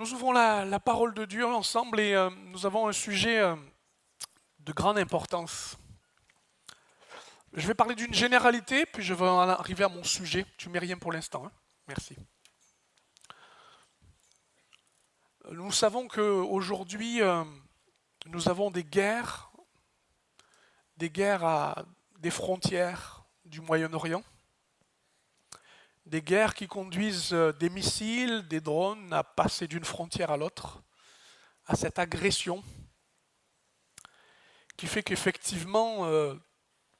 Nous ouvrons la parole de Dieu ensemble et nous avons un sujet de grande importance. Je vais parler d'une généralité, puis je vais en arriver à mon sujet. Tu mets rien pour l'instant, hein? Merci. Nous savons qu'aujourd'hui, nous avons des guerres à des frontières du Moyen-Orient, des guerres qui conduisent des missiles, des drones à passer d'une frontière à l'autre, à cette agression qui fait qu'effectivement,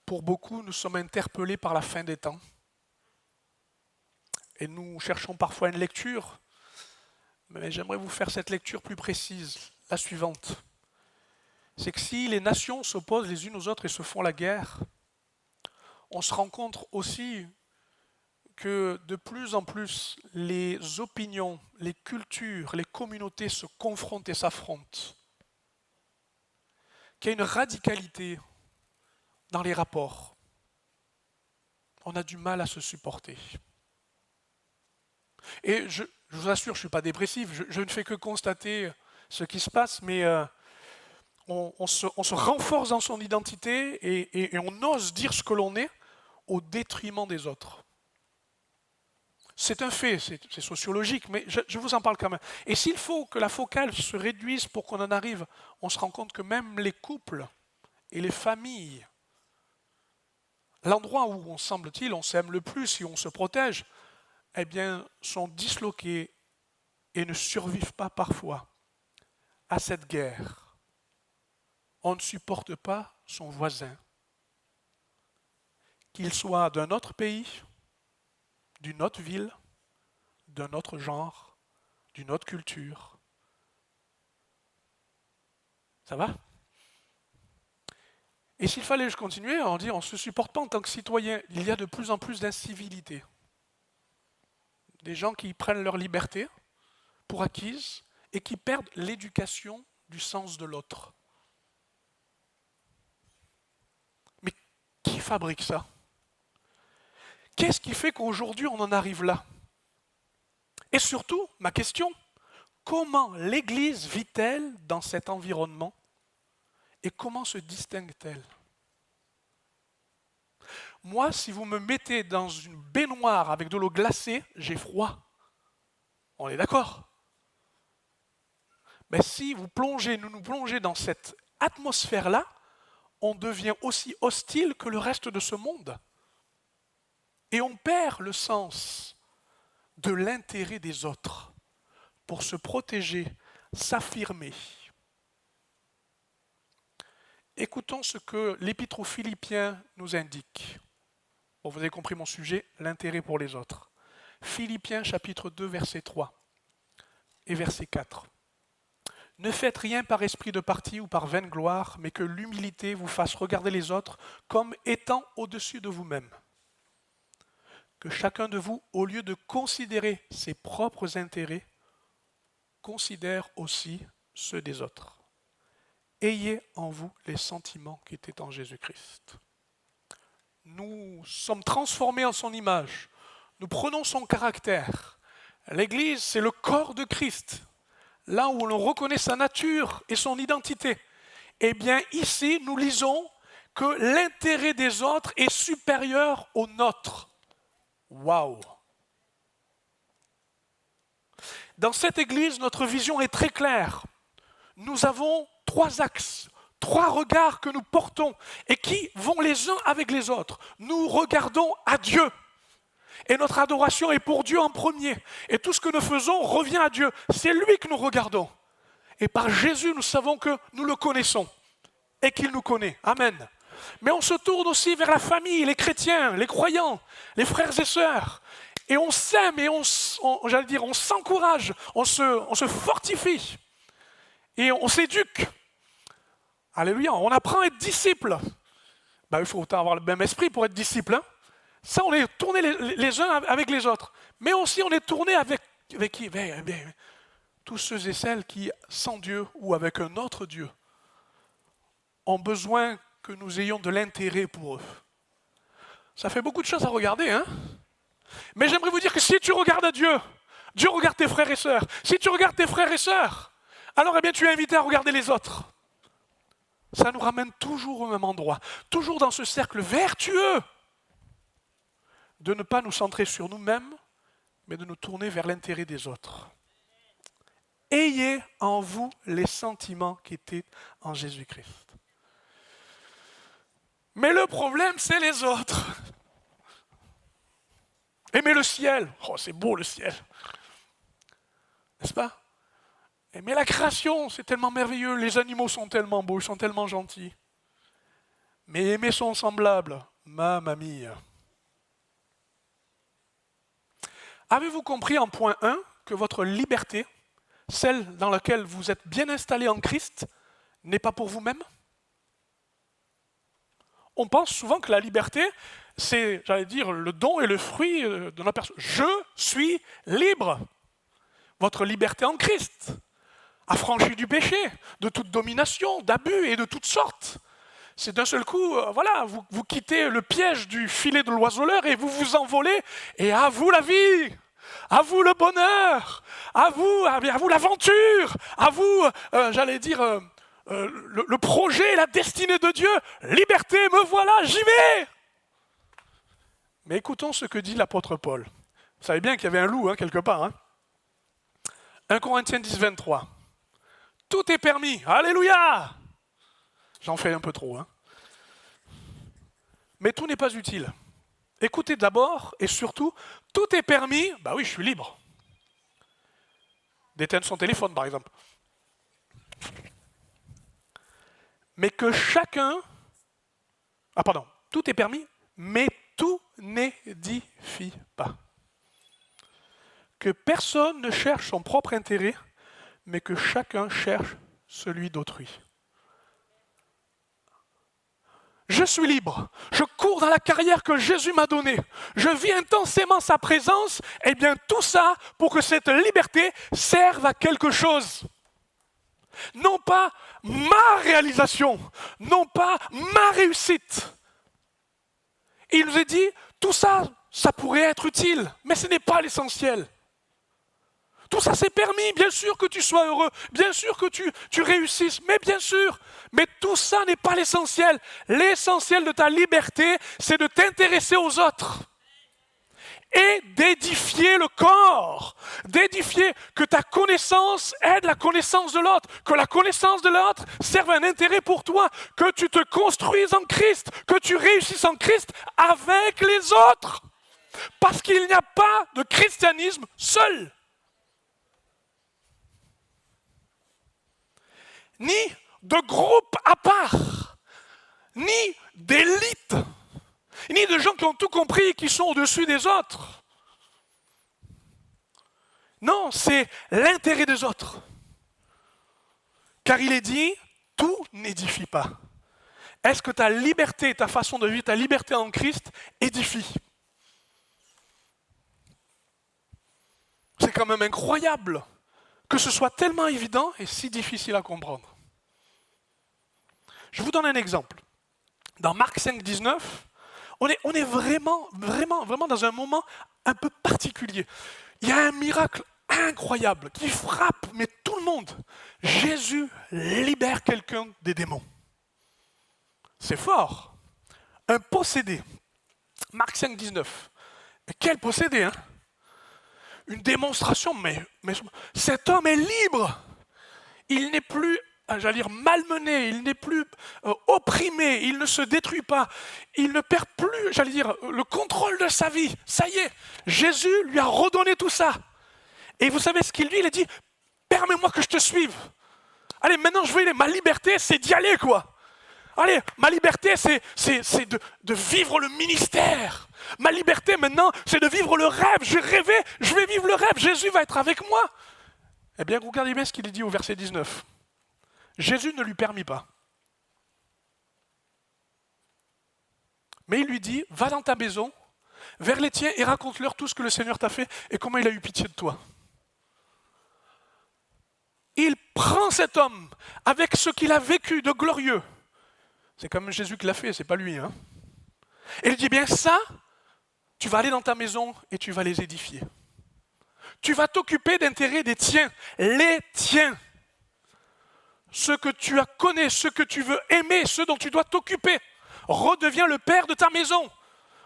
pour beaucoup, nous sommes interpellés par la fin des temps. Et nous cherchons parfois une lecture, mais j'aimerais vous faire cette lecture plus précise, la suivante. C'est que si les nations s'opposent les unes aux autres et se font la guerre, on se rend compte aussi que de plus en plus les opinions, les cultures, les communautés se confrontent et s'affrontent. Qu'il y a une radicalité dans les rapports. On a du mal à se supporter. Et je vous assure, je ne suis pas dépressif, je ne fais que constater ce qui se passe, mais on se renforce dans son identité et on ose dire ce que l'on est au détriment des autres. C'est un fait, c'est sociologique, mais je vous en parle quand même. Et s'il faut que la focale se réduise pour qu'on en arrive, on se rend compte que même les couples et les familles, l'endroit où on semble-t-il, on s'aime le plus et on se protège, eh bien, sont disloqués et ne survivent pas parfois à cette guerre. On ne supporte pas son voisin, qu'il soit d'un autre pays, d'une autre ville, d'un autre genre, d'une autre culture. Ça va? Et s'il fallait continuer, on dit on ne se supporte pas en tant que citoyen. Il y a de plus en plus d'incivilité. Des gens qui prennent leur liberté pour acquise et qui perdent l'éducation du sens de l'autre. Mais qui fabrique ça? Qu'est-ce qui fait qu'aujourd'hui on en arrive là? Et surtout, ma question, comment l'Église vit-elle dans cet environnement et comment se distingue-t-elle? Moi, si vous me mettez dans une baignoire avec de l'eau glacée, j'ai froid. On est d'accord? Mais si nous nous plongez dans cette atmosphère-là, on devient aussi hostile que le reste de ce monde. Et on perd le sens de l'intérêt des autres pour se protéger, s'affirmer. Écoutons ce que l'Épître aux Philippiens nous indique. Bon, vous avez compris mon sujet, l'intérêt pour les autres. Philippiens chapitre 2, verset 3 et verset 4. Ne faites rien par esprit de parti ou par vaine gloire, mais que l'humilité vous fasse regarder les autres comme étant au-dessus de vous-même. Que chacun de vous, au lieu de considérer ses propres intérêts, considère aussi ceux des autres. Ayez en vous les sentiments qui étaient en Jésus-Christ. Nous sommes transformés en son image. Nous prenons son caractère. L'Église, c'est le corps de Christ. Là où l'on reconnaît sa nature et son identité. Eh bien, ici, nous lisons que l'intérêt des autres est supérieur au nôtre. Waouh! Dans cette Église, notre vision est très claire. Nous avons 3 axes, 3 regards que nous portons et qui vont les uns avec les autres. Nous regardons à Dieu. Et notre adoration est pour Dieu en premier. Et tout ce que nous faisons revient à Dieu. C'est lui que nous regardons. Et par Jésus, nous savons que nous le connaissons et qu'il nous connaît. Amen. Mais on se tourne aussi vers la famille, les chrétiens, les croyants, les frères et sœurs. Et on s'aime et on s'encourage, on se fortifie. Et on s'éduque. Alléluia. On apprend à être disciple. Il faut autant avoir le même esprit pour être disciple. Hein? Ça, on est tourné les uns avec les autres. Mais aussi, on est tourné avec qui? Tous ceux et celles qui, sans Dieu ou avec un autre Dieu, ont besoin que nous ayons de l'intérêt pour eux. Ça fait beaucoup de choses à regarder, hein? Mais j'aimerais vous dire que si tu regardes à Dieu, Dieu regarde tes frères et sœurs. Si tu regardes tes frères et sœurs, alors eh bien, tu es invité à regarder les autres. Ça nous ramène toujours au même endroit, toujours dans ce cercle vertueux de ne pas nous centrer sur nous-mêmes, mais de nous tourner vers l'intérêt des autres. Ayez en vous les sentiments qui étaient en Jésus-Christ. Mais le problème, c'est les autres. Aimer le ciel. Oh, c'est beau le ciel. N'est-ce pas? Aimer la création, c'est tellement merveilleux. Les animaux sont tellement beaux, ils sont tellement gentils. Mais aimer son semblable, mamma mia. Avez-vous compris en point 1 que votre liberté, celle dans laquelle vous êtes bien installé en Christ, n'est pas pour vous-même? On pense souvent que la liberté, c'est, j'allais dire, le don et le fruit de notre personne. Je suis libre. Votre liberté en Christ, affranchie du péché, de toute domination, d'abus et de toutes sortes. C'est d'un seul coup, voilà, vous quittez le piège du filet de l'oiseleur et vous vous envolez. Et à vous la vie, à vous le bonheur, à vous l'aventure, à vous, j'allais dire, le projet, la destinée de Dieu. Liberté, me voilà, j'y vais. Mais écoutons ce que dit l'apôtre Paul. Vous savez bien qu'il y avait un loup, quelque part. 1 Corinthiens 10, 23. Tout est permis. Alléluia! J'en fais un peu trop. Mais tout n'est pas utile. Écoutez d'abord et surtout, tout est permis. Bah oui, je suis libre. D'éteindre son téléphone, par exemple. Mais que chacun... Ah pardon, tout est permis, mais tout n'édifie pas. Que personne ne cherche son propre intérêt, mais que chacun cherche celui d'autrui. Je suis libre, je cours dans la carrière que Jésus m'a donnée, je vis intensément sa présence, et bien tout ça pour que cette liberté serve à quelque chose. Non pas ma réalisation, non pas ma réussite. Et il nous a dit, tout ça, ça pourrait être utile, mais ce n'est pas l'essentiel. Tout ça c'est permis, bien sûr que tu sois heureux, bien sûr que tu réussisses, mais bien sûr, mais tout ça n'est pas l'essentiel. L'essentiel de ta liberté, c'est de t'intéresser aux autres et d'édifier le corps, d'édifier que ta connaissance aide la connaissance de l'autre, que la connaissance de l'autre serve un intérêt pour toi, que tu te construises en Christ, que tu réussisses en Christ avec les autres. Parce qu'il n'y a pas de christianisme seul. Ni de groupe à part, ni d'élite, ni de gens qui ont tout compris et qui sont au-dessus des autres. Non, c'est l'intérêt des autres. Car il est dit, tout n'édifie pas. Est-ce que ta liberté, ta façon de vivre, ta liberté en Christ édifie? C'est quand même incroyable que ce soit tellement évident et si difficile à comprendre. Je vous donne un exemple. Dans Marc 5, 19, on est vraiment dans un moment un peu particulier. Il y a un miracle incroyable qui frappe, mais tout le monde. Jésus libère quelqu'un des démons. C'est fort. Un possédé. Marc 5, 19. Quel possédé, Une démonstration, mais cet homme est libre. Il n'est plus, j'allais dire, malmené, il n'est plus opprimé, il ne se détruit pas, il ne perd plus, j'allais dire, le contrôle de sa vie. Ça y est, Jésus lui a redonné tout ça. Et vous savez ce qu'il dit? Il a dit, permets-moi que je te suive. Allez, maintenant je veux aller, ma liberté c'est d'y aller, quoi. Allez, ma liberté c'est de vivre le ministère. Ma liberté maintenant, c'est de vivre le rêve. J'ai rêvé, je vais vivre le rêve. Jésus va être avec moi. Eh bien, regardez bien ce qu'il dit au verset 19. Jésus ne lui permit pas. Mais il lui dit, va dans ta maison, vers les tiens et raconte-leur tout ce que le Seigneur t'a fait et comment il a eu pitié de toi. Il prend cet homme avec ce qu'il a vécu de glorieux. C'est quand même Jésus qui l'a fait, c'est pas lui. Et il dit, bien ça, tu vas aller dans ta maison et tu vas les édifier. Tu vas t'occuper d'intérêts des tiens, les tiens. Ce que tu as connais, ce que tu veux aimer, ce dont tu dois t'occuper. Redeviens le père de ta maison.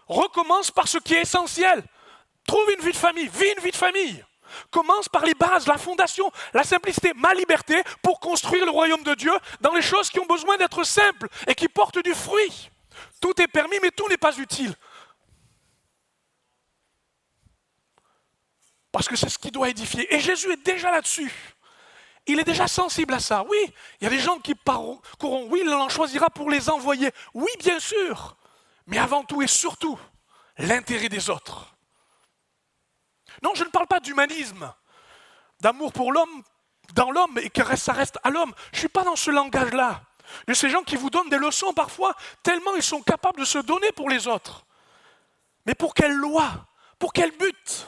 Recommence par ce qui est essentiel. Trouve une vie de famille, vis une vie de famille. Commence par les bases, la fondation, la simplicité, ma liberté pour construire le royaume de Dieu dans les choses qui ont besoin d'être simples et qui portent du fruit. Tout est permis, mais tout n'est pas utile. Parce que c'est ce qui doit édifier. Et Jésus est déjà là-dessus. Il est déjà sensible à ça. Oui, il y a des gens qui courront. Oui, il en choisira pour les envoyer. Oui, bien sûr. Mais avant tout et surtout, l'intérêt des autres. Non, je ne parle pas d'humanisme, d'amour pour l'homme, dans l'homme, et que ça reste à l'homme. Je ne suis pas dans ce langage-là. De ces gens qui vous donnent des leçons parfois, tellement ils sont capables de se donner pour les autres. Mais pour quelle loi? Pour quel but?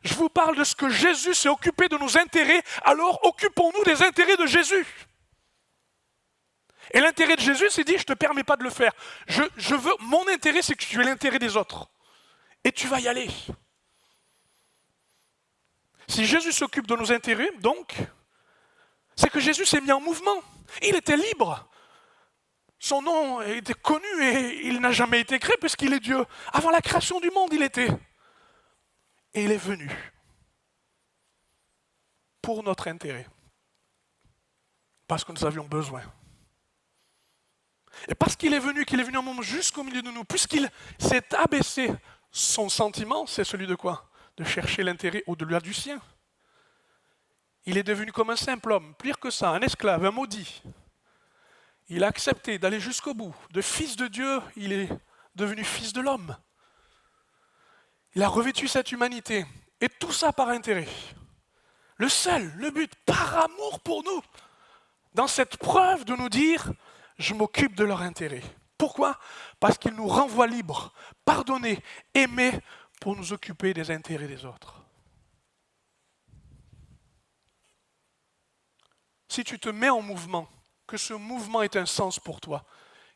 Je vous parle de ce que Jésus s'est occupé de nos intérêts, alors occupons-nous des intérêts de Jésus. Et l'intérêt de Jésus, c'est dit, je ne te permets pas de le faire. Mon intérêt, c'est que tu aies l'intérêt des autres. Et tu vas y aller. Si Jésus s'occupe de nos intérêts, donc, c'est que Jésus s'est mis en mouvement. Il était libre. Son nom était connu et il n'a jamais été créé puisqu'il est Dieu. Avant la création du monde, il était. Et il est venu pour notre intérêt. Parce que nous avions besoin. Et parce qu'il est venu un moment jusqu'au milieu de nous, puisqu'il s'est abaissé, son sentiment, c'est celui de quoi? De chercher l'intérêt au-delà du sien. Il est devenu comme un simple homme, pire que ça, un esclave, un maudit. Il a accepté d'aller jusqu'au bout. De fils de Dieu, il est devenu fils de l'homme. Il a revêtu cette humanité. Et tout ça par intérêt. Le but, par amour pour nous. Dans cette preuve de nous dire, je m'occupe de leur intérêt. Pourquoi? Parce qu'il nous renvoie libres, pardonnés, aimés, pour nous occuper des intérêts des autres. Si tu te mets en mouvement, que ce mouvement ait un sens pour toi,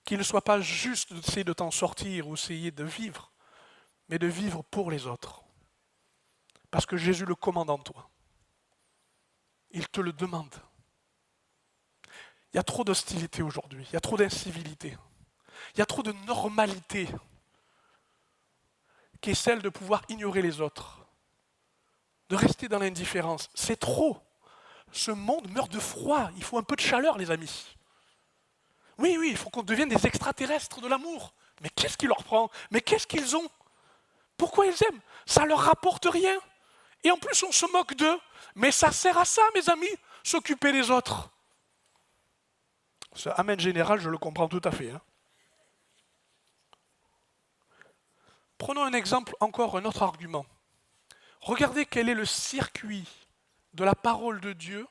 qu'il ne soit pas juste d'essayer de t'en sortir ou essayer de vivre, mais de vivre pour les autres. Parce que Jésus le commande en toi. Il te le demande. Il y a trop d'hostilité aujourd'hui, il y a trop d'incivilité, il y a trop de normalité qui est celle de pouvoir ignorer les autres, de rester dans l'indifférence. C'est trop. Ce monde meurt de froid, il faut un peu de chaleur, les amis. Oui, il faut qu'on devienne des extraterrestres de l'amour. Mais qu'est-ce qui leur prend? Mais qu'est-ce qu'ils ont? Pourquoi ils aiment? Ça leur rapporte rien. Et en plus, on se moque d'eux. Mais ça sert à ça, mes amis, s'occuper des autres. Ce amen général, je le comprends tout à fait. Prenons un exemple, encore un autre argument. Regardez quel est le circuit de la parole de Dieu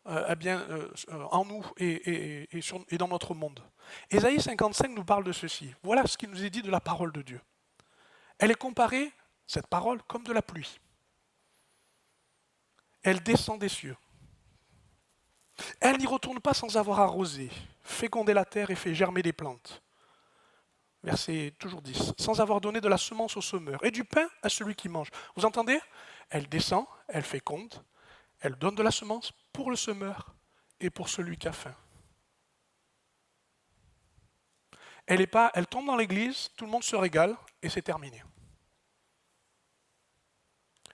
en nous et dans notre monde. Ésaïe 55 nous parle de ceci. Voilà ce qui nous est dit de la parole de Dieu. Elle est comparée, cette parole, comme de la pluie. Elle descend des cieux. Elle n'y retourne pas sans avoir arrosé, fécondé la terre et fait germer des plantes. Verset toujours 10. Sans avoir donné de la semence au semeur et du pain à celui qui mange. Vous entendez? Elle descend, elle féconde, elle donne de la semence pour le semeur et pour celui qui a faim. Elle tombe dans l'église, tout le monde se régale et c'est terminé.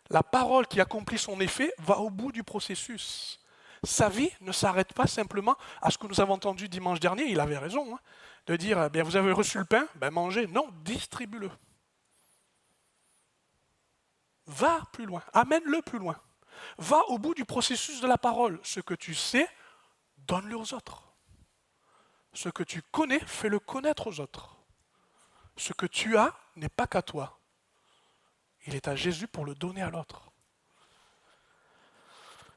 La parole qui accomplit son effet va au bout du processus. Sa vie ne s'arrête pas simplement à ce que nous avons entendu dimanche dernier, il avait raison, de dire, vous avez reçu le pain, mangez. Non, distribue-le. Va plus loin, amène-le plus loin. Va au bout du processus de la parole. Ce que tu sais, donne-le aux autres. Ce que tu connais, fais-le connaître aux autres. Ce que tu as n'est pas qu'à toi. Il est à Jésus pour le donner à l'autre.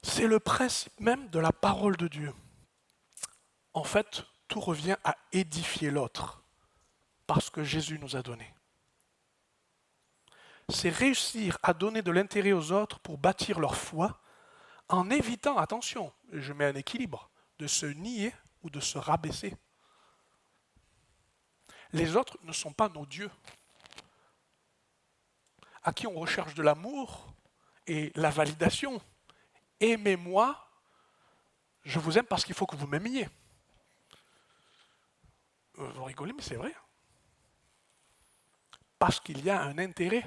C'est le principe même de la parole de Dieu. En fait, tout revient à édifier l'autre, parce que Jésus nous a donné. C'est réussir à donner de l'intérêt aux autres pour bâtir leur foi, en évitant, attention, je mets un équilibre, de se nier ou de se rabaisser. Les autres ne sont pas nos dieux, à qui on recherche de l'amour et la validation. Aimez-moi, je vous aime parce qu'il faut que vous m'aimiez. Vous rigolez, mais c'est vrai. Parce qu'il y a un intérêt.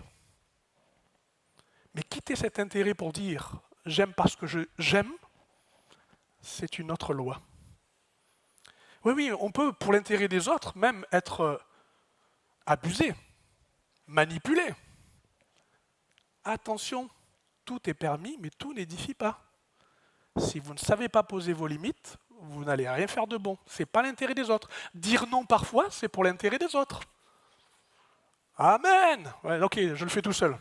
Mais quitter cet intérêt pour dire j'aime parce que j'aime, c'est une autre loi. Oui, on peut, pour l'intérêt des autres, même être abusé, manipulé. Attention, tout est permis, mais tout n'édifie pas. Si vous ne savez pas poser vos limites, vous n'allez rien faire de bon. Ce n'est pas l'intérêt des autres. Dire non parfois, c'est pour l'intérêt des autres. Amen. Ouais, ok, je le fais tout seul.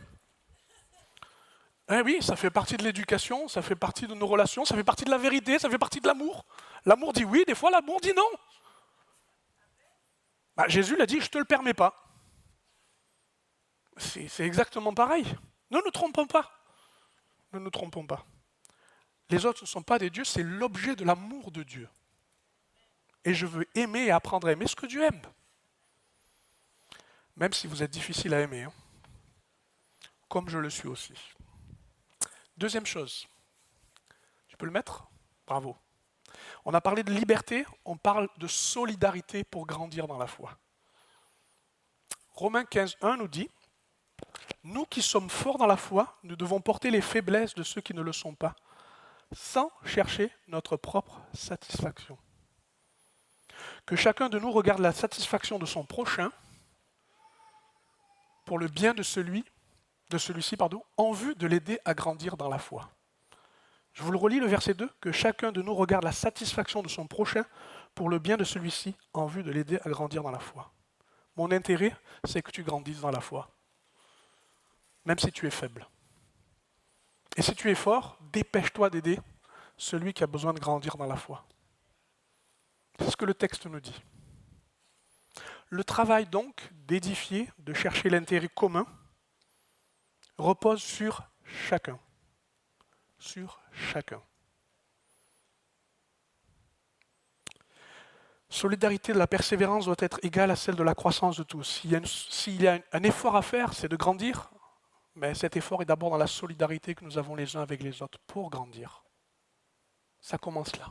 Eh oui, ça fait partie de l'éducation, ça fait partie de nos relations, ça fait partie de la vérité, ça fait partie de l'amour. L'amour dit oui, des fois l'amour dit non. Bah, Jésus l'a dit, je ne te le permets pas. C'est exactement pareil. Ne nous trompons pas. Ne nous trompons pas. Les autres ne sont pas des dieux, c'est l'objet de l'amour de Dieu. Et je veux aimer et apprendre à aimer ce que Dieu aime. Même si vous êtes difficile à aimer, hein. Comme je le suis aussi. Deuxième chose. Tu peux le mettre? Bravo. On a parlé de liberté, on parle de solidarité pour grandir dans la foi. Romains 15:1 nous dit « Nous qui sommes forts dans la foi, nous devons porter les faiblesses de ceux qui ne le sont pas, sans chercher notre propre satisfaction. » Que chacun de nous regarde la satisfaction de son prochain pour le bien de celui-ci, en vue de l'aider à grandir dans la foi. Je vous le relis, le verset 2, que chacun de nous regarde la satisfaction de son prochain pour le bien de celui-ci, en vue de l'aider à grandir dans la foi. Mon intérêt, c'est que tu grandisses dans la foi, même si tu es faible. Et si tu es fort, dépêche-toi d'aider celui qui a besoin de grandir dans la foi. C'est ce que le texte nous dit. Le travail donc d'édifier, de chercher l'intérêt commun, repose sur chacun. Sur chacun. Solidarité de la persévérance doit être égale à celle de la croissance de tous. S'il y a un effort à faire, c'est de grandir, mais cet effort est d'abord dans la solidarité que nous avons les uns avec les autres pour grandir. Ça commence là.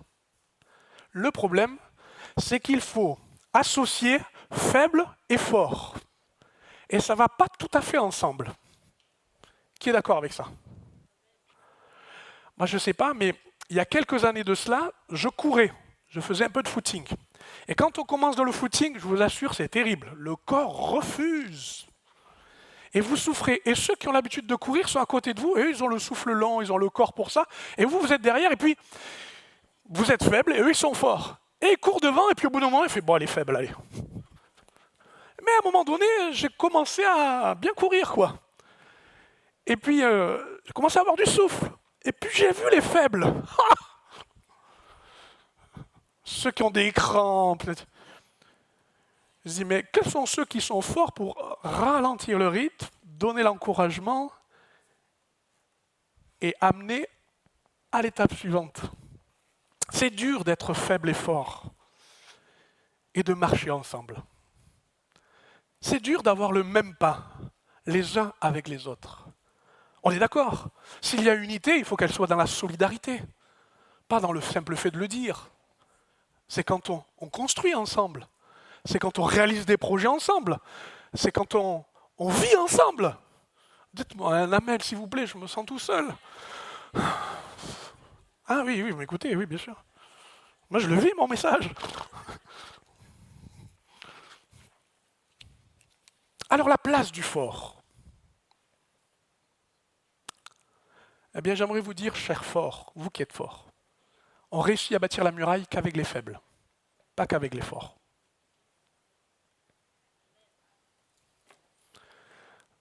Le problème, c'est qu'il faut associer faible et fort. Et ça ne va pas tout à fait ensemble. Qui est d'accord avec ça? Moi, je ne sais pas, mais il y a quelques années de cela, je courais. Je faisais un peu de footing. Et quand on commence dans le footing, je vous assure, c'est terrible. Le corps refuse. Et vous souffrez. Et ceux qui ont l'habitude de courir sont à côté de vous. Et eux, ils ont le souffle lent, ils ont le corps pour ça. Et vous, vous êtes derrière. Et puis, vous êtes faible. Et eux, ils sont forts. Et ils courent devant. Et puis, au bout d'un moment, ils font « Bon, elle est faible, allez. » Mais à un moment donné, j'ai commencé à bien courir, quoi. Et puis, j'ai commencé à avoir du souffle. Et puis, j'ai vu les faibles. Ceux qui ont des crampes. Je dis, mais quels sont ceux qui sont forts pour ralentir le rythme, donner l'encouragement et amener à l'étape suivante? C'est dur d'être faible et fort et de marcher ensemble. C'est dur d'avoir le même pas, les uns avec les autres. On est d'accord. S'il y a unité, il faut qu'elle soit dans la solidarité, pas dans le simple fait de le dire. C'est quand on construit ensemble. C'est quand on réalise des projets ensemble. C'est quand on vit ensemble. Dites-moi un amen, s'il vous plaît, je me sens tout seul. Ah oui, mais écoutez, oui, bien sûr. Moi, je le vis, mon message. Alors, la place du fort. Eh bien, j'aimerais vous dire, cher fort, vous qui êtes fort, on réussit à bâtir la muraille qu'avec les faibles, pas qu'avec les forts.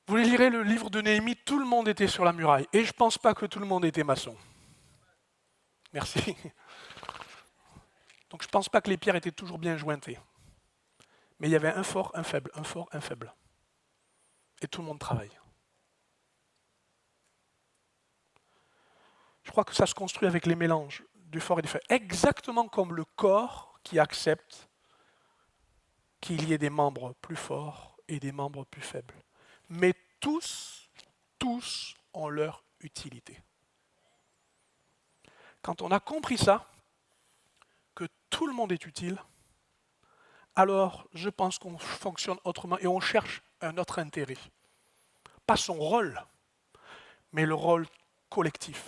Vous lirez le livre de Néhémie, tout le monde était sur la muraille. Et je ne pense pas que tout le monde était maçon. Merci. Donc je ne pense pas que les pierres étaient toujours bien jointées. Mais il y avait un fort, un faible, un fort, un faible. Et tout le monde travaille. Je crois que ça se construit avec les mélanges du fort et du faible. Exactement comme le corps qui accepte qu'il y ait des membres plus forts et des membres plus faibles. Mais tous ont leur utilité. Quand on a compris ça, que tout le monde est utile, alors je pense qu'on fonctionne autrement et on cherche un autre intérêt. Pas son rôle, mais le rôle collectif.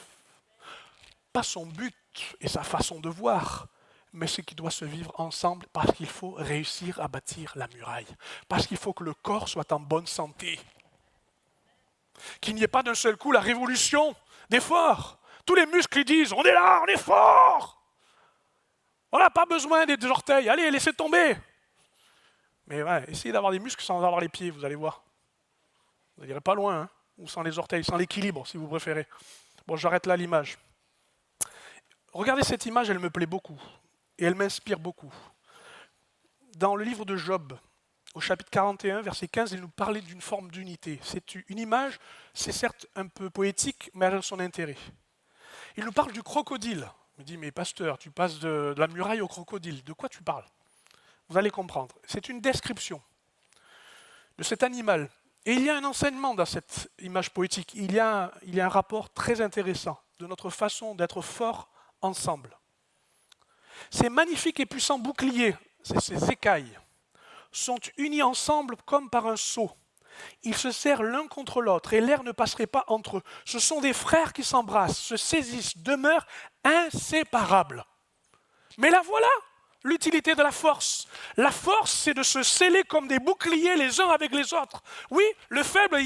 Pas son but et sa façon de voir, mais ce qui doit se vivre ensemble parce qu'il faut réussir à bâtir la muraille. Parce qu'il faut que le corps soit en bonne santé. Qu'il n'y ait pas d'un seul coup la révolution des forts. Tous les muscles ils disent, on est là, on est fort. On n'a pas besoin des orteils, allez, laissez tomber. Mais ouais, essayez d'avoir des muscles sans avoir les pieds, vous allez voir. Vous n'irez pas loin, hein, ou sans les orteils, sans l'équilibre, si vous préférez. Bon, j'arrête là l'image. Regardez cette image, elle me plaît beaucoup, et elle m'inspire beaucoup. Dans le livre de Job, au chapitre 41, verset 15, il nous parlait d'une forme d'unité. C'est une image, c'est certes un peu poétique, mais elle a son intérêt. Il nous parle du crocodile. Il me dit, mais pasteur, tu passes de la muraille au crocodile. De quoi tu parles? Vous allez comprendre. C'est une description de cet animal. Et il y a un enseignement dans cette image poétique. Il y a un rapport très intéressant de notre façon d'être forts ensemble. Ces magnifiques et puissants boucliers, ces écailles, sont unis ensemble comme par un sceau. Ils se serrent l'un contre l'autre et l'air ne passerait pas entre eux. Ce sont des frères qui s'embrassent, se saisissent, demeurent inséparables. Mais la voilà, l'utilité de la force. La force, c'est de se sceller comme des boucliers les uns avec les autres. Oui, le faible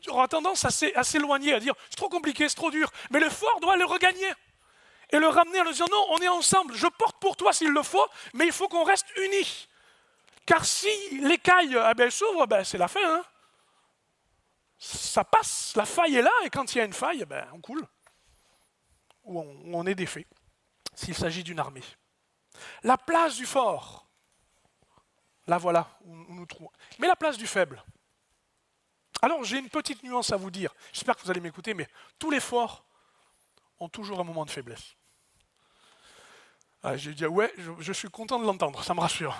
aura tendance à s'éloigner, à dire « c'est trop compliqué, c'est trop dur ». Mais le fort doit le regagner et le ramener en lui disant « non, on est ensemble, je porte pour toi s'il le faut, mais il faut qu'on reste unis ». Car si l'écaille s'ouvre, c'est la fin. Hein. Ça passe, la faille est là, et quand il y a une faille, on coule. Ou on est défait, s'il s'agit d'une armée. La place du fort, là voilà, où nous trouvons. Mais la place du faible. Alors j'ai une petite nuance à vous dire, j'espère que vous allez m'écouter, mais tous les forts ont toujours un moment de faiblesse. J'ai dit, ouais, je suis content de l'entendre, ça me rassure.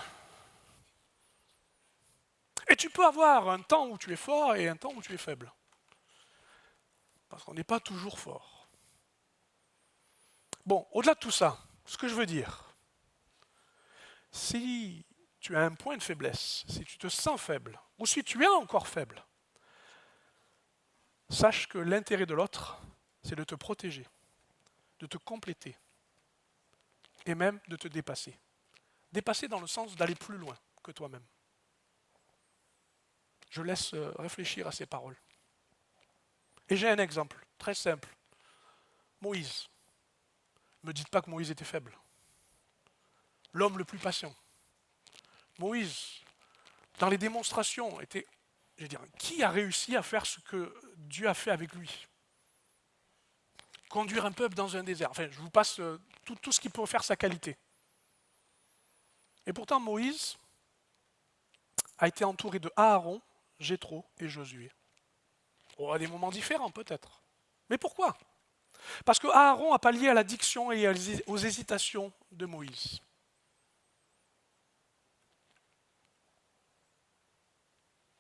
Et tu peux avoir un temps où tu es fort et un temps où tu es faible. Parce qu'on n'est pas toujours fort. Bon, au-delà de tout ça, ce que je veux dire, si tu as un point de faiblesse, si tu te sens faible, ou si tu es encore faible, sache que l'intérêt de l'autre, c'est de te protéger, de te compléter, et même de te dépasser. Dépasser dans le sens d'aller plus loin que toi-même. Je laisse réfléchir à ces paroles. Et j'ai un exemple très simple. Moïse. Ne me dites pas que Moïse était faible. L'homme le plus patient. Moïse, dans les démonstrations, qui a réussi à faire ce que Dieu a fait avec lui? Conduire un peuple dans un désert. Enfin, je vous passe tout ce qui peut faire sa qualité. Et pourtant, Moïse a été entouré de Aaron, Jéthro et Josué. À des moments différents peut-être. Mais pourquoi? Parce que Aaron a pallié à l'addiction et aux hésitations de Moïse.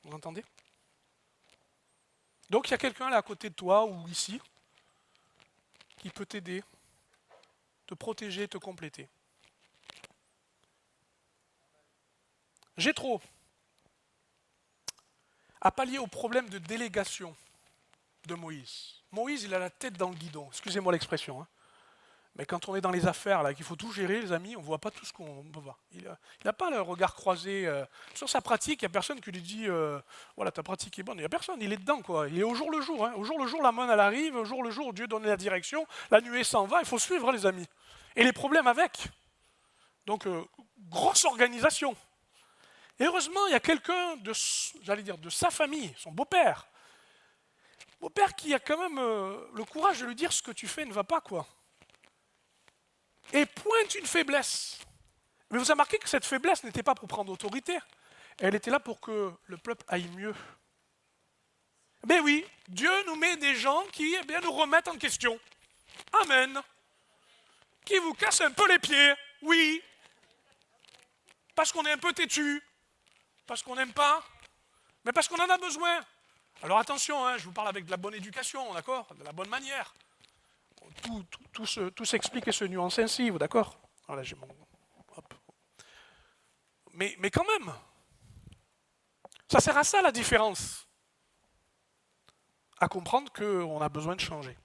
Vous entendez? Donc il y a quelqu'un là à côté de toi ou ici qui peut t'aider, te protéger, te compléter. Jéthro a pallié au problème de délégation de Moïse. Moïse, il a la tête dans le guidon, excusez-moi l'expression, hein. Mais quand on est dans les affaires, là, qu'il faut tout gérer, les amis, on ne voit pas tout ce qu'on peut voir. Il n'a pas le regard croisé. Sur sa pratique, il n'y a personne qui lui dit voilà, ta pratique est bonne. Il n'y a personne, il est dedans, quoi. Il est au jour le jour. Hein. Au jour le jour, la manne, elle arrive. Au jour le jour, Dieu donne la direction. La nuée s'en va, il faut suivre, les amis. Et les problèmes avec. Donc, grosse organisation. Et heureusement, il y a quelqu'un de sa famille, son beau-père. Beau-père qui a quand même le courage de lui dire ce que tu fais ne va pas, quoi. Et pointe une faiblesse. Mais vous avez remarqué que cette faiblesse n'était pas pour prendre autorité. Elle était là pour que le peuple aille mieux. Ben oui, Dieu nous met des gens qui nous remettent en question. Amen. Qui vous cassent un peu les pieds, oui. Parce qu'on est un peu têtu. Parce qu'on n'aime pas. Mais parce qu'on en a besoin. Alors attention, hein, je vous parle avec de la bonne éducation, d'accord? De la bonne manière. Tout s'explique et se nuance ainsi, d'accord? Voilà, j'ai mon... Hop. Mais quand même, ça sert à ça la différence. À comprendre qu'on a besoin de changer.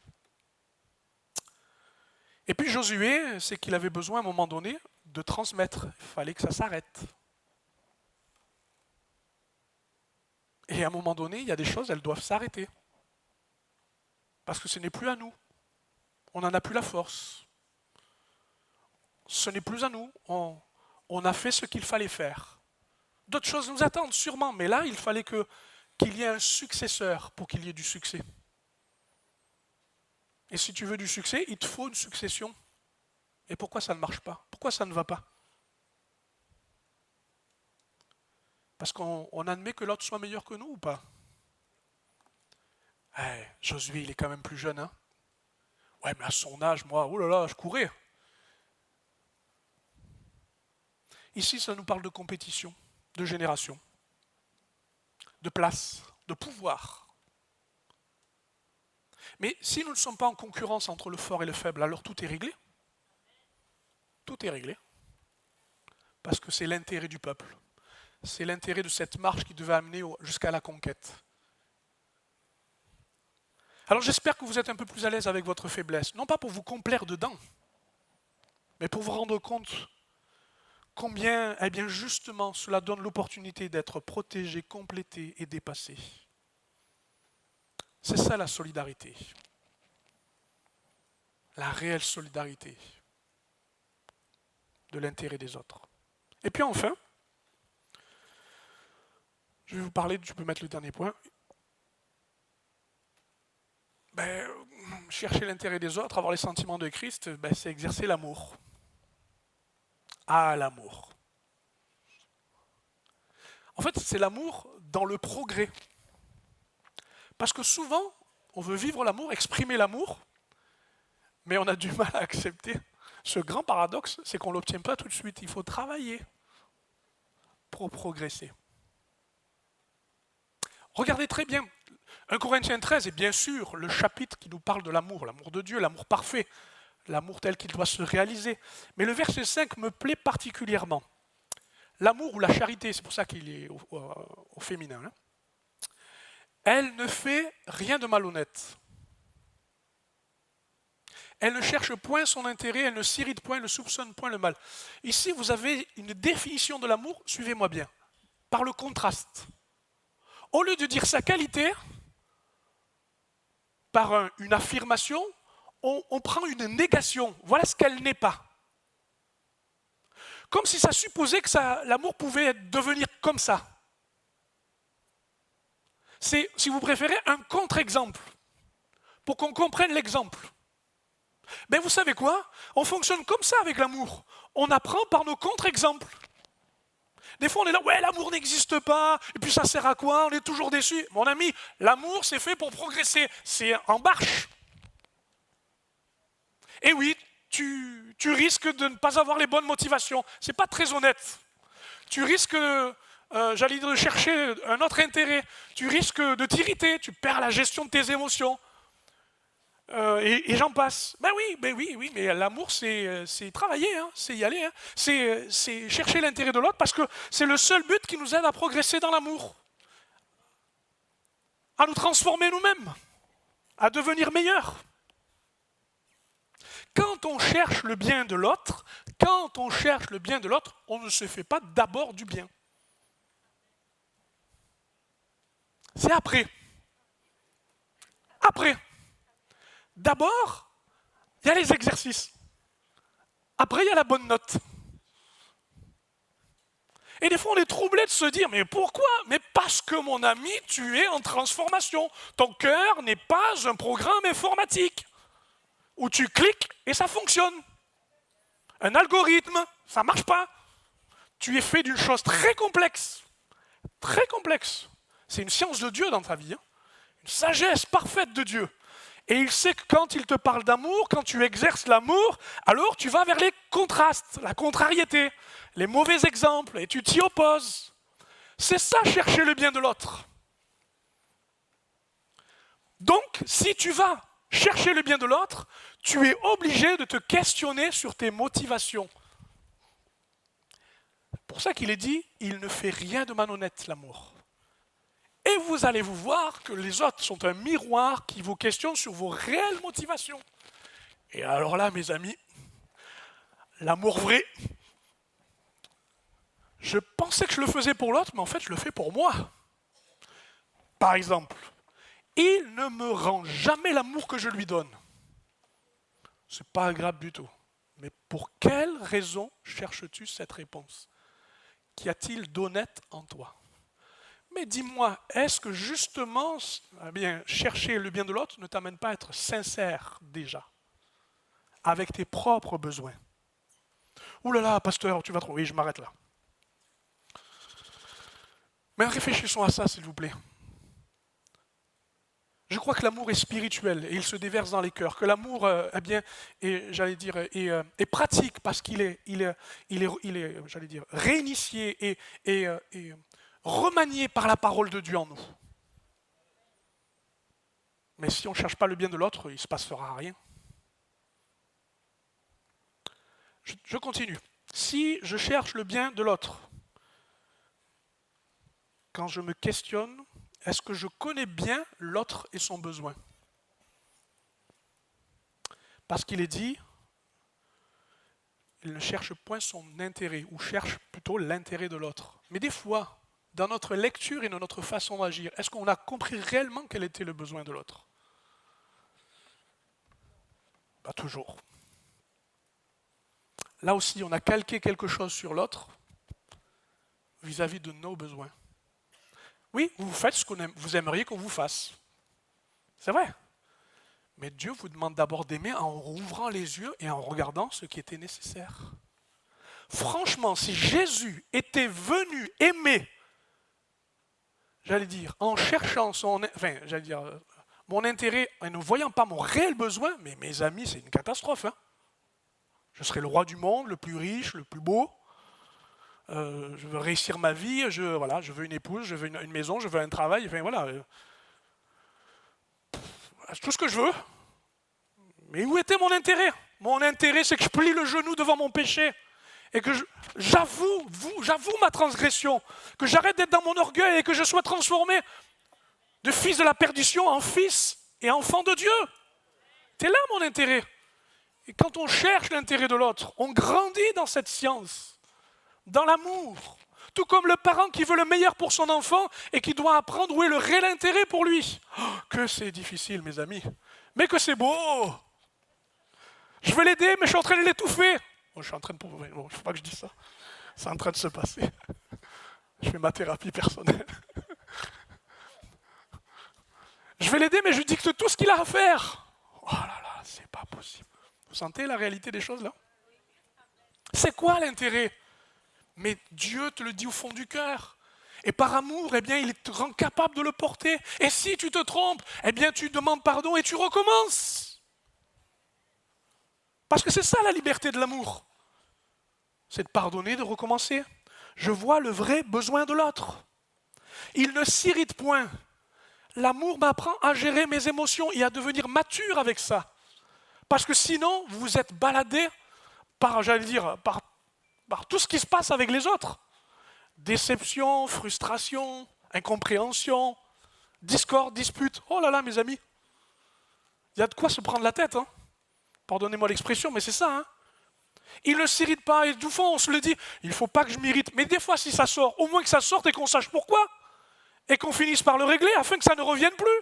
Et puis Josué, c'est qu'il avait besoin à un moment donné de transmettre. Il fallait que ça s'arrête. Et à un moment donné, il y a des choses, elles doivent s'arrêter. Parce que ce n'est plus à nous. On n'en a plus la force. Ce n'est plus à nous. On a fait ce qu'il fallait faire. D'autres choses nous attendent sûrement, mais là, il fallait qu'il y ait un successeur pour qu'il y ait du succès. Et si tu veux du succès, il te faut une succession. Et pourquoi ça ne marche pas? Pourquoi ça ne va pas? Parce qu'on admet que l'autre soit meilleur que nous ou pas? Josué, il est quand même plus jeune, hein? Ouais, mais à son âge, moi, oh là là, je courais. Ici, ça nous parle de compétition, de génération, de place, de pouvoir. Mais si nous ne sommes pas en concurrence entre le fort et le faible, alors tout est réglé. Tout est réglé. Parce que c'est l'intérêt du peuple. C'est l'intérêt de cette marche qui devait amener jusqu'à la conquête. Alors j'espère que vous êtes un peu plus à l'aise avec votre faiblesse. Non pas pour vous complaire dedans, mais pour vous rendre compte combien, eh bien justement, cela donne l'opportunité d'être protégé, complété et dépassé. C'est ça la solidarité. La réelle solidarité de l'intérêt des autres. Et puis enfin, je vais vous parler, tu peux mettre le dernier point. Chercher l'intérêt des autres, avoir les sentiments de Christ, c'est exercer l'amour. Ah, l'amour. En fait, c'est l'amour dans le progrès. Parce que souvent, on veut vivre l'amour, exprimer l'amour, mais on a du mal à accepter. Ce grand paradoxe, c'est qu'on ne l'obtient pas tout de suite. Il faut travailler pour progresser. Regardez très bien, 1 Corinthiens 13 est bien sûr le chapitre qui nous parle de l'amour de Dieu, l'amour parfait, l'amour tel qu'il doit se réaliser. Mais le verset 5 me plaît particulièrement. L'amour ou la charité, c'est pour ça qu'il est au féminin. Hein. Elle ne fait rien de malhonnête. Elle ne cherche point son intérêt, elle ne s'irrite point, elle ne soupçonne point le mal. Ici, vous avez une définition de l'amour, suivez-moi bien, par le contraste. Au lieu de dire sa qualité, par une affirmation, on prend une négation. Voilà ce qu'elle n'est pas. Comme si ça supposait que l'amour pouvait devenir comme ça. C'est, si vous préférez, un contre-exemple, pour qu'on comprenne l'exemple. Mais vous savez quoi? On fonctionne comme ça avec l'amour. On apprend par nos contre-exemples. Des fois, on est là, ouais, l'amour n'existe pas, et puis ça sert à quoi? On est toujours déçu. Mon ami, l'amour, c'est fait pour progresser. C'est en marche. Et oui, tu risques de ne pas avoir les bonnes motivations. C'est pas très honnête. Tu risques, j'allais dire, de chercher un autre intérêt. Tu risques de t'irriter. Tu perds la gestion de tes émotions. Et j'en passe. Ben oui, mais l'amour, c'est travailler, hein, c'est y aller. Hein. C'est chercher l'intérêt de l'autre parce que c'est le seul but qui nous aide à progresser dans l'amour. À nous transformer nous-mêmes. À devenir meilleurs. Quand on cherche le bien de l'autre, on ne se fait pas d'abord du bien. C'est après. Après. D'abord, il y a les exercices. Après, il y a la bonne note. Et des fois, on est troublé de se dire, mais pourquoi? Mais parce que, mon ami, tu es en transformation. Ton cœur n'est pas un programme informatique où tu cliques et ça fonctionne. Un algorithme, ça ne marche pas. Tu es fait d'une chose très complexe. Très complexe. C'est une science de Dieu dans ta vie. Hein. Une sagesse parfaite de Dieu. Et il sait que quand il te parle d'amour, quand tu exerces l'amour, alors tu vas vers les contrastes, la contrariété, les mauvais exemples, et tu t'y opposes. C'est ça, chercher le bien de l'autre. Donc, si tu vas chercher le bien de l'autre, tu es obligé de te questionner sur tes motivations. C'est pour ça qu'il est dit, il ne fait rien de malhonnête, l'amour. Et vous allez vous voir que les autres sont un miroir qui vous questionne sur vos réelles motivations. Et alors là, mes amis, l'amour vrai, je pensais que je le faisais pour l'autre, mais en fait, je le fais pour moi. Par exemple, il ne me rend jamais l'amour que je lui donne. C'est pas agréable du tout. Mais pour quelle raison cherches-tu cette réponse? Qu'y a-t-il d'honnête en toi? Mais dis-moi, est-ce que justement, chercher le bien de l'autre ne t'amène pas à être sincère déjà, avec tes propres besoins? Ouh là là, pasteur, tu vas trop. Oui, je m'arrête là. Mais réfléchissons à ça, s'il vous plaît. Je crois que l'amour est spirituel et il se déverse dans les cœurs. Que l'amour, est pratique parce qu'il est, réinitié et remanié par la parole de Dieu en nous. Mais si on ne cherche pas le bien de l'autre, il ne se passera rien. Je continue. Si je cherche le bien de l'autre, quand je me questionne, est-ce que je connais bien l'autre et son besoin? Parce qu'il est dit, il ne cherche point son intérêt, ou cherche plutôt l'intérêt de l'autre. Mais des fois, dans notre lecture et dans notre façon d'agir, est-ce qu'on a compris réellement quel était le besoin de l'autre? Pas toujours. Là aussi, on a calqué quelque chose sur l'autre vis-à-vis de nos besoins. Oui, vous faites ce que vous aimeriez qu'on vous fasse. C'est vrai. Mais Dieu vous demande d'abord d'aimer en rouvrant les yeux et en regardant ce qui était nécessaire. Franchement, si Jésus était venu aimer, en cherchant mon intérêt, en ne voyant pas mon réel besoin, mais mes amis, c'est une catastrophe. Hein. Je serai le roi du monde, le plus riche, le plus beau. Je veux réussir ma vie, je veux une épouse, je veux une maison, je veux un travail, c'est tout ce que je veux. Mais où était mon intérêt? Mon intérêt, c'est que je plie le genou devant mon péché et que j'avoue ma transgression, que j'arrête d'être dans mon orgueil et que je sois transformé de fils de la perdition en fils et enfant de Dieu. C'est là mon intérêt. Et quand on cherche l'intérêt de l'autre, on grandit dans cette science, dans l'amour. Tout comme le parent qui veut le meilleur pour son enfant et qui doit apprendre où est le réel intérêt pour lui. Oh, que c'est difficile, mes amis. Mais que c'est beau. Je veux l'aider, mais je suis en train de l'étouffer. Bon, je suis en train de... Bon, il ne faut pas que je dise ça. C'est en train de se passer. Je fais ma thérapie personnelle. Je vais l'aider, mais je lui dicte tout ce qu'il a à faire. Oh là là, c'est pas possible. Vous sentez la réalité des choses là? C'est quoi l'intérêt? Mais Dieu te le dit au fond du cœur. Et par amour, il te rend capable de le porter. Et si tu te trompes, tu demandes pardon et tu recommences. Parce que c'est ça la liberté de l'amour. C'est de pardonner, de recommencer. Je vois le vrai besoin de l'autre. Il ne s'irrite point. L'amour m'apprend à gérer mes émotions et à devenir mature avec ça. Parce que sinon, vous êtes baladé par tout ce qui se passe avec les autres. Déception, frustration, incompréhension, discorde, dispute. Oh là là, mes amis. Il y a de quoi se prendre la tête. Hein. Pardonnez-moi l'expression, mais c'est ça. Hein. Il ne s'irrite pas. Et du fond, on se le dit, il ne faut pas que je m'irrite. Mais des fois, si ça sort, au moins que ça sorte et qu'on sache pourquoi. Et qu'on finisse par le régler afin que ça ne revienne plus.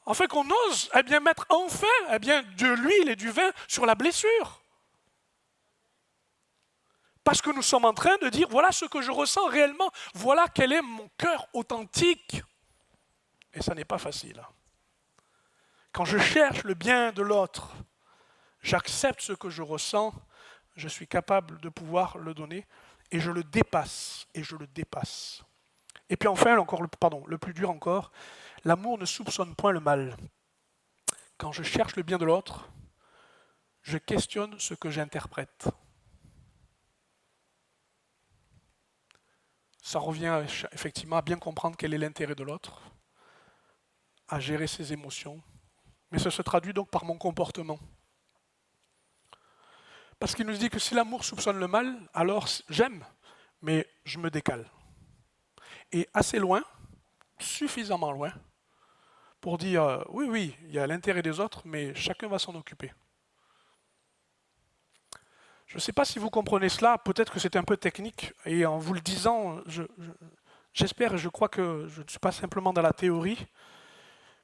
Afin qu'on ose mettre enfin de l'huile et du vin sur la blessure. Parce que nous sommes en train de dire, voilà ce que je ressens réellement, voilà quel est mon cœur authentique. Et ça n'est pas facile. Quand je cherche le bien de l'autre, j'accepte ce que je ressens, je suis capable de pouvoir le donner, et je le dépasse, Et puis enfin, le plus dur encore, l'amour ne soupçonne point le mal. Quand je cherche le bien de l'autre, je questionne ce que j'interprète. Ça revient effectivement à bien comprendre quel est l'intérêt de l'autre. à gérer ses émotions, mais ça se traduit donc par mon comportement. Parce qu'il nous dit que si l'amour soupçonne le mal, alors j'aime, mais je me décale. Et assez loin, suffisamment loin, pour dire oui, oui, il y a l'intérêt des autres, mais chacun va s'en occuper. Je ne sais pas si vous comprenez cela, peut-être que c'est un peu technique, et en vous le disant, j'espère et je crois que je ne suis pas simplement dans la théorie,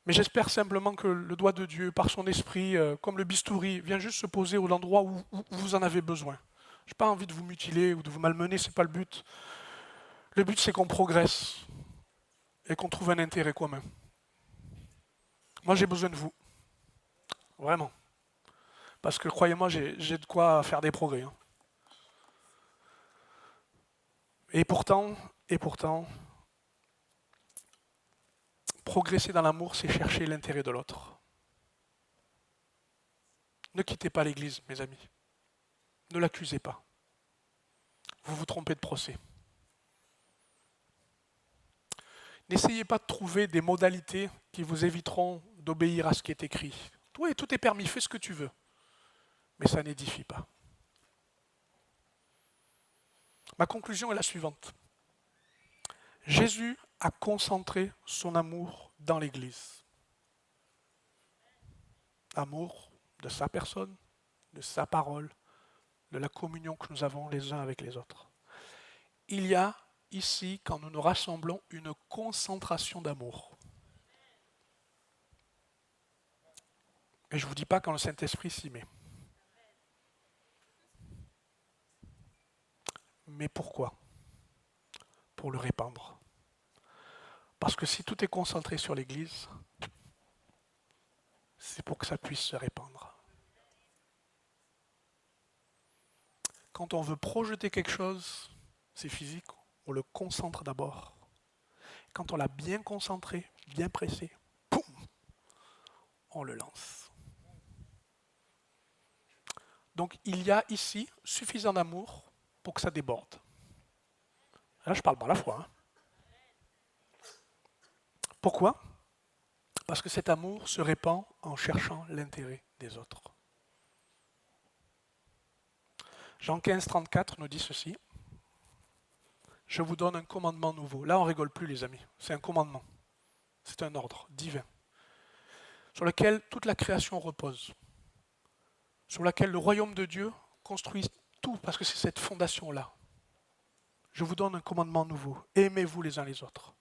mais j'espère simplement que le doigt de Dieu, par son esprit, comme le bistouri, vient juste se poser au endroit où vous en avez besoin. Je n'ai pas envie de vous mutiler ou de vous malmener, ce n'est pas le but. Le but, c'est qu'on progresse et qu'on trouve un intérêt commun. Moi, j'ai besoin de vous, vraiment. Parce que croyez-moi, j'ai de quoi faire des progrès. Hein. Et pourtant, progresser dans l'amour, c'est chercher l'intérêt de l'autre. Ne quittez pas l'Église, mes amis. Ne l'accusez pas. Vous vous trompez de procès. N'essayez pas de trouver des modalités qui vous éviteront d'obéir à ce qui est écrit. Oui, tout est permis, fais ce que tu veux. Mais ça n'édifie pas. Ma conclusion est la suivante. Jésus a concentré son amour dans l'Église. Amour de sa personne, de sa parole, de la communion que nous avons les uns avec les autres. Il y a ici, quand nous nous rassemblons, une concentration d'amour. Et je ne vous dis pas quand le Saint-Esprit s'y met. Mais pourquoi ? Pour le répandre. Parce que si tout est concentré sur l'Église, c'est pour que ça puisse se répandre. Quand on veut projeter quelque chose, c'est physique, on le concentre d'abord. Quand on l'a bien concentré, bien pressé, boum, on le lance. Donc il y a ici suffisamment d'amour pour que ça déborde. Là, je parle par la foi. Hein. Pourquoi ? Parce que cet amour se répand en cherchant l'intérêt des autres. Jean 15, 34 nous dit ceci. Je vous donne un commandement nouveau. Là, on ne rigole plus, les amis. C'est un commandement. C'est un ordre divin. Sur lequel toute la création repose. Sur laquelle le royaume de Dieu construit tout, parce que c'est cette fondation-là. Je vous donne un commandement nouveau. Aimez-vous les uns les autres.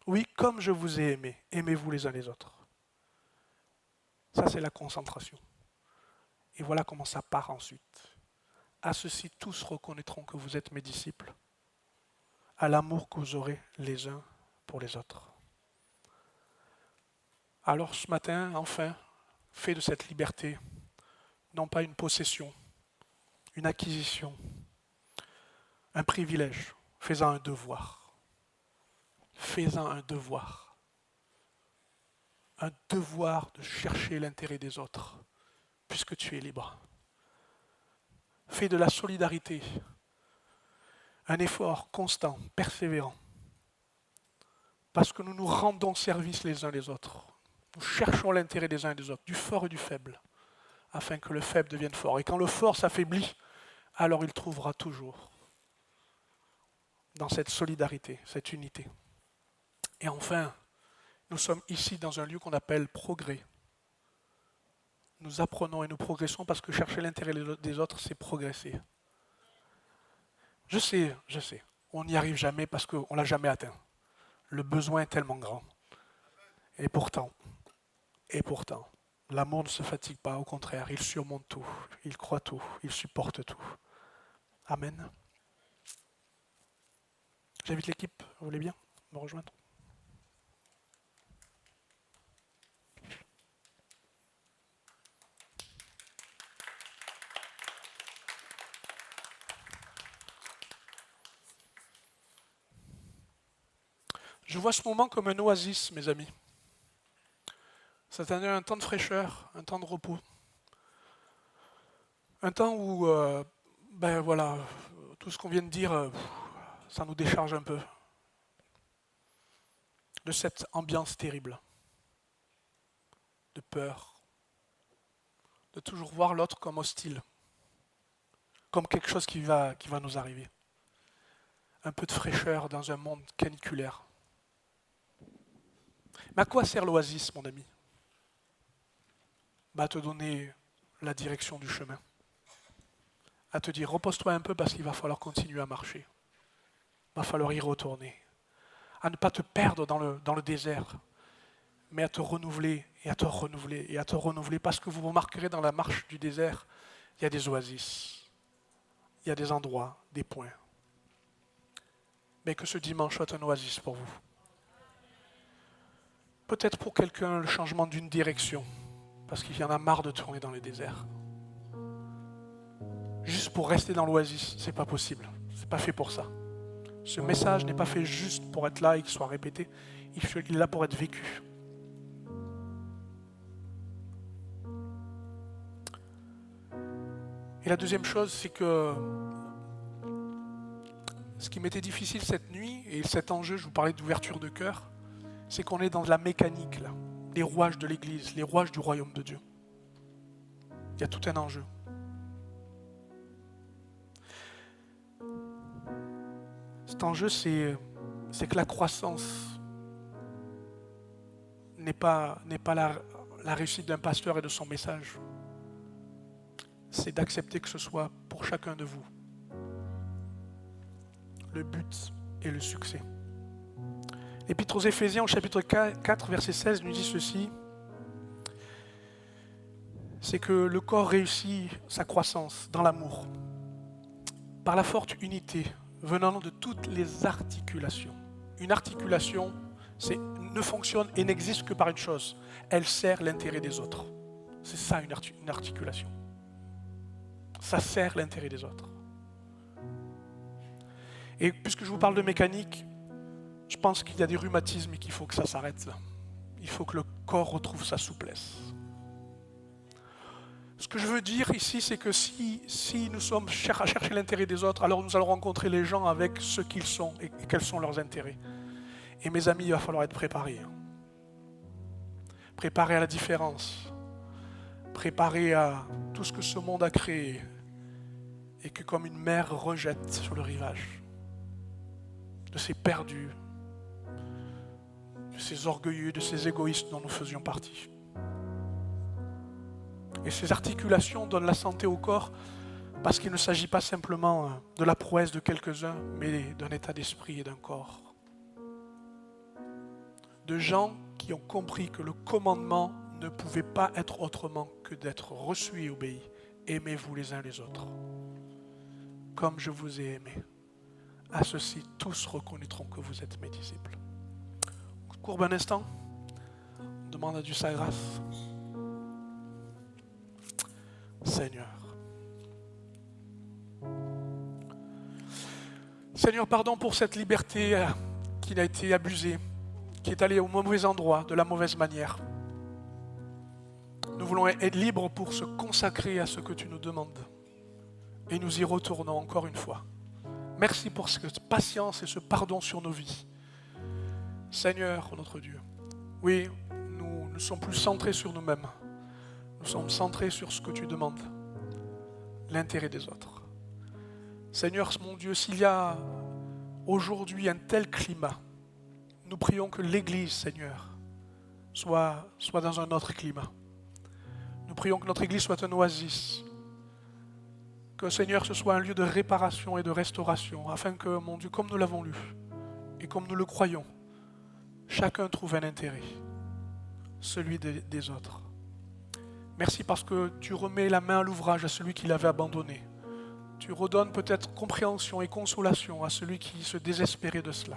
Oui, comme je vous ai aimé, aimez-vous les uns les autres. Ça, c'est la concentration. Et voilà comment ça part ensuite. À ceci, tous reconnaîtront que vous êtes mes disciples, à l'amour que vous aurez les uns pour les autres. Alors ce matin, enfin, fais de cette liberté, non pas une possession, une acquisition, un privilège, fais-en un devoir. Fais-en un devoir. Un devoir de chercher l'intérêt des autres, puisque tu es libre. Fais de la solidarité un effort constant, persévérant, parce que nous nous rendons service les uns les autres. Nous cherchons l'intérêt des uns et des autres, du fort et du faible, afin que le faible devienne fort. Et quand le fort s'affaiblit, alors il trouvera toujours dans cette solidarité, cette unité. Et enfin, nous sommes ici dans un lieu qu'on appelle progrès. Nous apprenons et nous progressons parce que chercher l'intérêt des autres, c'est progresser. Je sais, on n'y arrive jamais parce qu'on ne l'a jamais atteint. Le besoin est tellement grand. Et pourtant, l'amour ne se fatigue pas, au contraire, il surmonte tout, il croit tout, il supporte tout. Amen. J'invite l'équipe, vous voulez bien me rejoindre ? Je vois ce moment comme un oasis, mes amis. C'est un temps de fraîcheur, un temps de repos. Un temps où, tout ce qu'on vient de dire, ça nous décharge un peu. de cette ambiance terrible, de peur, de toujours voir l'autre comme hostile, comme quelque chose qui va nous arriver. Un peu de fraîcheur dans un monde caniculaire. Mais à quoi sert l'oasis, mon ami? À te donner la direction du chemin. À te dire, repose-toi un peu parce qu'il va falloir continuer à marcher. Il va falloir y retourner. À ne pas te perdre dans le désert, mais à te renouveler et à te renouveler et à te renouveler. Parce que vous remarquerez dans la marche du désert, il y a des oasis, il y a des endroits, des points. Mais que ce dimanche soit un oasis pour vous. Peut-être pour quelqu'un le changement d'une direction, parce qu'il y en a marre de tourner dans les déserts. Juste pour rester dans l'oasis, c'est pas possible. C'est pas fait pour ça. Ce message n'est pas fait juste pour être là et qu'il soit répété. Il est là pour être vécu. Et la deuxième chose, c'est que ce qui m'était difficile cette nuit, et cet enjeu, je vous parlais d'ouverture de cœur, c'est qu'on est dans la mécanique, là, les rouages de l'Église, les rouages du royaume de Dieu. Il y a tout un enjeu. Cet enjeu, c'est que la croissance n'est pas la réussite d'un pasteur et de son message. C'est d'accepter que ce soit pour chacun de vous le but et le succès. L'Épître aux Éphésiens, au chapitre 4, verset 16, nous dit ceci. C'est que le corps réussit sa croissance dans l'amour, par la forte unité venant de toutes les articulations. Une articulation ne fonctionne et n'existe que par une chose. Elle sert l'intérêt des autres. C'est ça une articulation. Ça sert l'intérêt des autres. Et puisque je vous parle de mécanique, je pense qu'il y a des rhumatismes et qu'il faut que ça s'arrête là. Il faut que le corps retrouve sa souplesse. Ce que je veux dire ici, c'est que si nous sommes à chercher l'intérêt des autres, alors nous allons rencontrer les gens avec ce qu'ils sont et quels sont leurs intérêts. Et mes amis, il va falloir être préparés. Préparés à la différence. Préparés à tout ce que ce monde a créé et que comme une mer rejette sur le rivage. De ces perdus, de ces orgueilleux, de ces égoïstes dont nous faisions partie. Et ces articulations donnent la santé au corps parce qu'il ne s'agit pas simplement de la prouesse de quelques-uns, mais d'un état d'esprit et d'un corps. De gens qui ont compris que le commandement ne pouvait pas être autrement que d'être reçu et obéi. Aimez-vous les uns les autres, comme je vous ai aimé. À ceci, tous reconnaîtront que vous êtes mes disciples. On courbe un instant. On demande à Dieu sa grâce. Seigneur. Seigneur, pardon pour cette liberté qui a été abusée, qui est allée au mauvais endroit, de la mauvaise manière. Nous voulons être libres pour se consacrer à ce que tu nous demandes. Et nous y retournons encore une fois. Merci pour cette patience et ce pardon sur nos vies. Seigneur, notre Dieu, oui, nous ne sommes plus centrés sur nous-mêmes. Nous sommes centrés sur ce que tu demandes, l'intérêt des autres. Seigneur, mon Dieu, s'il y a aujourd'hui un tel climat, nous prions que l'Église, Seigneur, soit dans un autre climat. Nous prions que notre Église soit un oasis. Que, Seigneur, ce soit un lieu de réparation et de restauration, afin que, mon Dieu, comme nous l'avons lu, et comme nous le croyons, chacun trouve un intérêt, celui des autres. Merci parce que tu remets la main à l'ouvrage à celui qui l'avait abandonné. Tu redonnes peut-être compréhension et consolation à celui qui se désespérait de cela.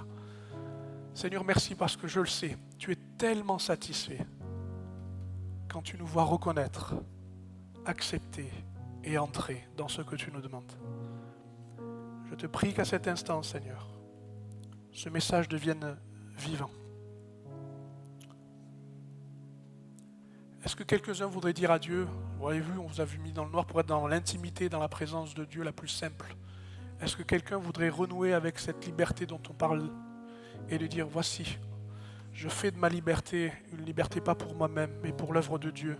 Seigneur, merci parce que je le sais, tu es tellement satisfait quand tu nous vois reconnaître, accepter et entrer dans ce que tu nous demandes. Je te prie qu'à cet instant, Seigneur, ce message devienne vivant. Est-ce que quelques-uns voudraient dire à Dieu, vous avez vu, on vous a vu mis dans le noir pour être dans l'intimité, dans la présence de Dieu la plus simple. Est-ce que quelqu'un voudrait renouer avec cette liberté dont on parle et de dire, voici, je fais de ma liberté une liberté pas pour moi-même, mais pour l'œuvre de Dieu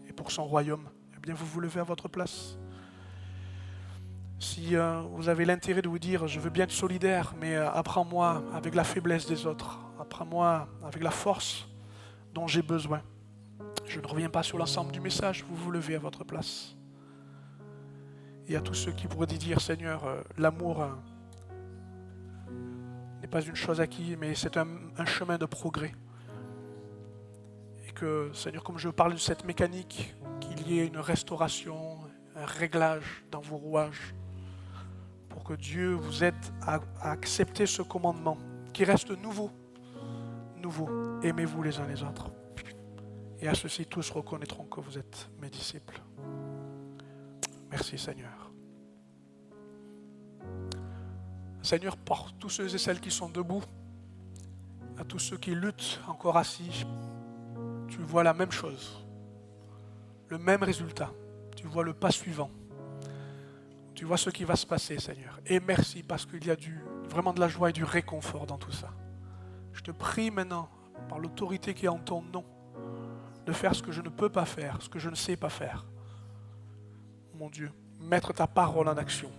et pour son royaume, eh bien vous vous levez à votre place. Si vous avez l'intérêt de vous dire, je veux bien être solidaire, mais apprends-moi avec la faiblesse des autres, apprends-moi avec la force dont j'ai besoin. Je ne reviens pas sur l'ensemble du message, vous vous levez à votre place. Et à tous ceux qui pourraient dire, Seigneur, l'amour n'est pas une chose acquise, mais c'est un chemin de progrès. Et que, Seigneur, comme je parle de cette mécanique, qu'il y ait une restauration, un réglage dans vos rouages, pour que Dieu vous aide à accepter ce commandement, qui reste nouveau. Nouveau, aimez-vous les uns les autres. Et à ceci, tous reconnaîtront que vous êtes mes disciples. Merci Seigneur. Seigneur, pour tous ceux et celles qui sont debout, à tous ceux qui luttent encore assis, tu vois la même chose, le même résultat. Tu vois le pas suivant. Tu vois ce qui va se passer, Seigneur. Et merci parce qu'il y a vraiment de la joie et du réconfort dans tout ça. Je te prie maintenant, par l'autorité qui est en ton nom, de faire ce que je ne peux pas faire, ce que je ne sais pas faire. Mon Dieu, mettre ta parole en action,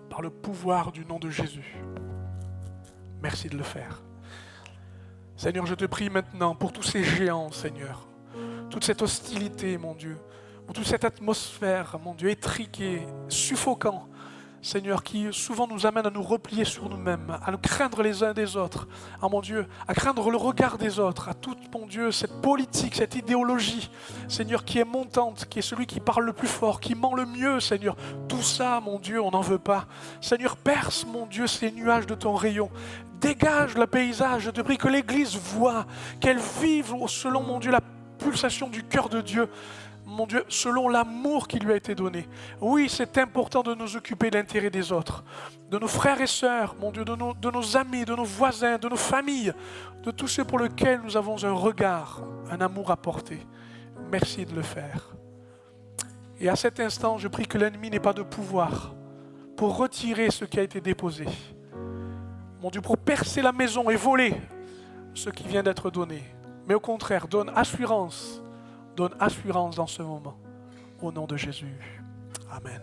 par le pouvoir du nom de Jésus. Merci de le faire. Seigneur, je te prie maintenant pour tous ces géants, Seigneur, toute cette hostilité, mon Dieu, pour toute cette atmosphère, mon Dieu, étriquée, suffocant, Seigneur, qui souvent nous amène à nous replier sur nous-mêmes, à nous craindre les uns des autres, mon Dieu, à craindre le regard des autres, à toute, mon Dieu, cette politique, cette idéologie, Seigneur, qui est montante, qui est celui qui parle le plus fort, qui ment le mieux, Seigneur. Tout ça, mon Dieu, on n'en veut pas. Seigneur, perce, mon Dieu, ces nuages de ton rayon. Dégage le paysage, je te prie que l'Église voie, qu'elle vive selon, mon Dieu, la pulsation du cœur de Dieu. Mon Dieu, selon l'amour qui lui a été donné. Oui, c'est important de nous occuper de l'intérêt des autres, de nos frères et sœurs, mon Dieu, de nos amis, de nos voisins, de nos familles, de tous ceux pour lesquels nous avons un regard, un amour à porter. Merci de le faire. Et à cet instant, je prie que l'ennemi n'ait pas de pouvoir pour retirer ce qui a été déposé. Mon Dieu, pour percer la maison et voler ce qui vient d'être donné. Mais au contraire, donne assurance dans ce moment. Au nom de Jésus. Amen.